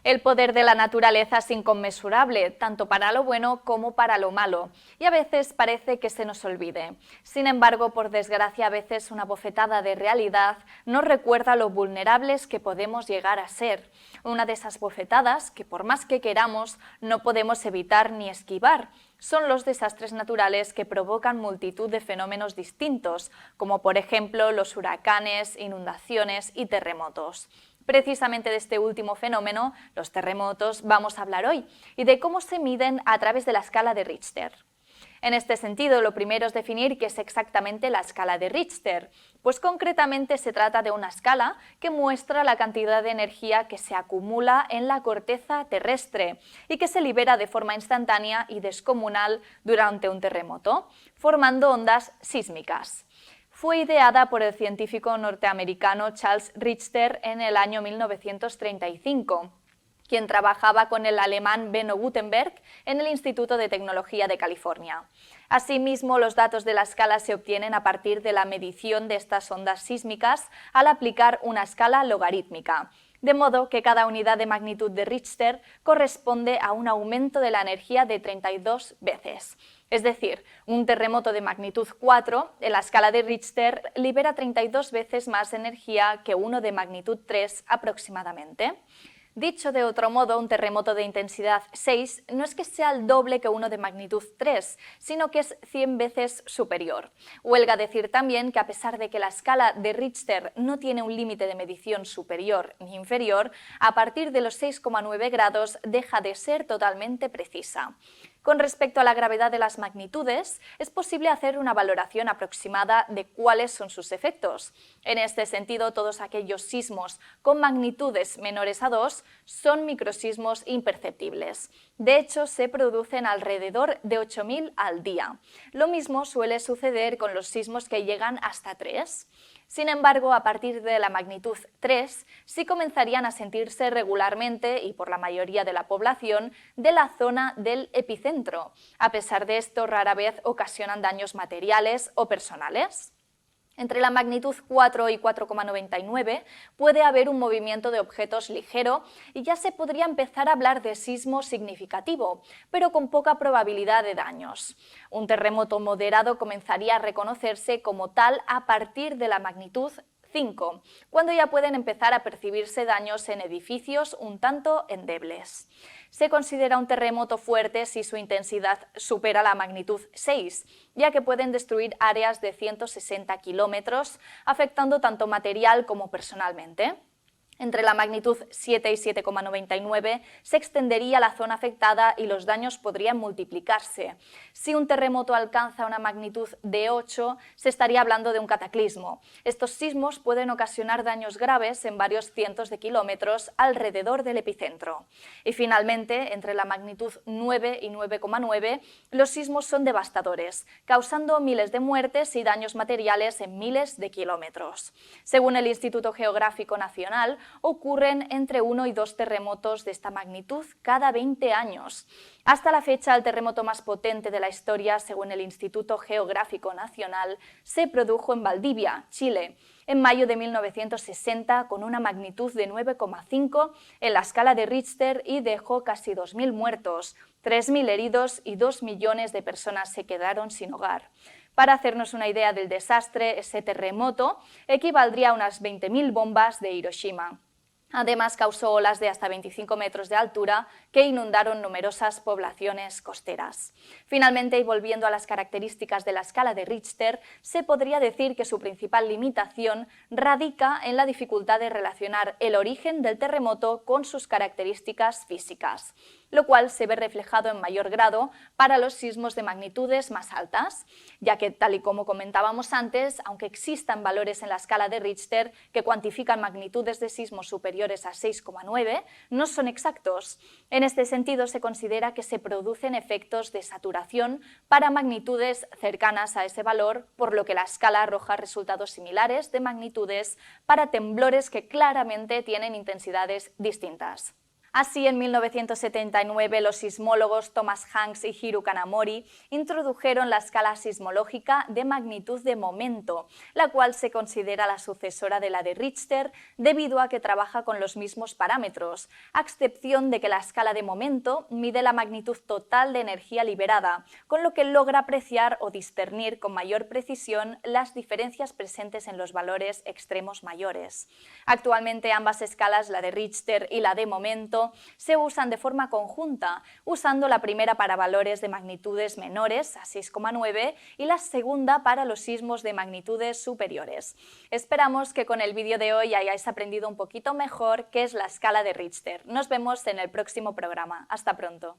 El poder de la naturaleza es inconmensurable, tanto para lo bueno como para lo malo, y a veces parece que se nos olvide. Sin embargo, por desgracia, a veces una bofetada de realidad nos recuerda lo vulnerables que podemos llegar a ser. Una de esas bofetadas que, por más que queramos, no podemos evitar ni esquivar, son los desastres naturales que provocan multitud de fenómenos distintos, como por ejemplo los huracanes, inundaciones y terremotos. Precisamente de este último fenómeno, los terremotos, vamos a hablar hoy y de cómo se miden a través de la escala de Richter. En este sentido, lo primero es definir qué es exactamente la escala de Richter, pues concretamente se trata de una escala que muestra la cantidad de energía que se acumula en la corteza terrestre y que se libera de forma instantánea y descomunal durante un terremoto, formando ondas sísmicas. Fue ideada por el científico norteamericano Charles Richter en el año 1935, quien trabajaba con el alemán Benno Gutenberg en el Instituto de Tecnología de California. Asimismo, los datos de la escala se obtienen a partir de la medición de estas ondas sísmicas al aplicar una escala logarítmica, de modo que cada unidad de magnitud de Richter corresponde a un aumento de la energía de 32 veces. Es decir, un terremoto de magnitud 4 en la escala de Richter libera 32 veces más energía que uno de magnitud 3 aproximadamente. Dicho de otro modo, un terremoto de intensidad 6 no es que sea el doble que uno de magnitud 3, sino que es 100 veces superior. Huelga decir también que a pesar de que la escala de Richter no tiene un límite de medición superior ni inferior, a partir de los 6,9 grados deja de ser totalmente precisa. Con respecto a la gravedad de las magnitudes, es posible hacer una valoración aproximada de cuáles son sus efectos. En este sentido, todos aquellos sismos con magnitudes menores a 2 son microsismos imperceptibles. De hecho, se producen alrededor de 8.000 al día. Lo mismo suele suceder con los sismos que llegan hasta 3. Sin embargo, a partir de la magnitud 3, sí comenzarían a sentirse regularmente y por la mayoría de la población de la zona del epicentro. A pesar de esto, rara vez ocasionan daños materiales o personales. Entre la magnitud 4 y 4,99 puede haber un movimiento de objetos ligero y ya se podría empezar a hablar de sismo significativo, pero con poca probabilidad de daños. Un terremoto moderado comenzaría a reconocerse como tal a partir de la magnitud 5, cuando ya pueden empezar a percibirse daños en edificios un tanto endebles. Se considera un terremoto fuerte si su intensidad supera la magnitud 6, ya que pueden destruir áreas de 160 kilómetros, afectando tanto material como personalmente. Entre la magnitud 7 y 7,99 se extendería la zona afectada y los daños podrían multiplicarse. Si un terremoto alcanza una magnitud de 8, se estaría hablando de un cataclismo. Estos sismos pueden ocasionar daños graves en varios cientos de kilómetros alrededor del epicentro. Y finalmente, entre la magnitud 9 y 9,9, los sismos son devastadores, causando miles de muertes y daños materiales en miles de kilómetros. Según el Instituto Geográfico Nacional, ocurren entre 1 y 2 terremotos de esta magnitud cada 20 años. Hasta la fecha, el terremoto más potente de la historia, según el Instituto Geográfico Nacional, se produjo en Valdivia, Chile, en mayo de 1960, con una magnitud de 9,5 en la escala de Richter y dejó casi 2.000 muertos, 3.000 heridos y 2 millones de personas se quedaron sin hogar. Para hacernos una idea del desastre, ese terremoto equivaldría a unas 20.000 bombas de Hiroshima. Además, causó olas de hasta 25 metros de altura que inundaron numerosas poblaciones costeras. Finalmente, y volviendo a las características de la escala de Richter, se podría decir que su principal limitación radica en la dificultad de relacionar el origen del terremoto con sus características físicas, lo cual se ve reflejado en mayor grado para los sismos de magnitudes más altas, ya que, tal y como comentábamos antes, aunque existan valores en la escala de Richter que cuantifican magnitudes de sismos superiores a 6,9, no son exactos. En este sentido, se considera que se producen efectos de saturación para magnitudes cercanas a ese valor, por lo que la escala arroja resultados similares de magnitudes para temblores que claramente tienen intensidades distintas. Así, en 1979, los sismólogos Thomas Hanks y Hiro Kanamori introdujeron la escala sismológica de magnitud de momento, la cual se considera la sucesora de la de Richter debido a que trabaja con los mismos parámetros, a excepción de que la escala de momento mide la magnitud total de energía liberada, con lo que logra apreciar o discernir con mayor precisión las diferencias presentes en los valores extremos mayores. Actualmente ambas escalas, la de Richter y la de momento, se usan de forma conjunta, usando la primera para valores de magnitudes menores, a 6,9, y la segunda para los sismos de magnitudes superiores. Esperamos que con el vídeo de hoy hayáis aprendido un poquito mejor qué es la escala de Richter. Nos vemos en el próximo programa. Hasta pronto.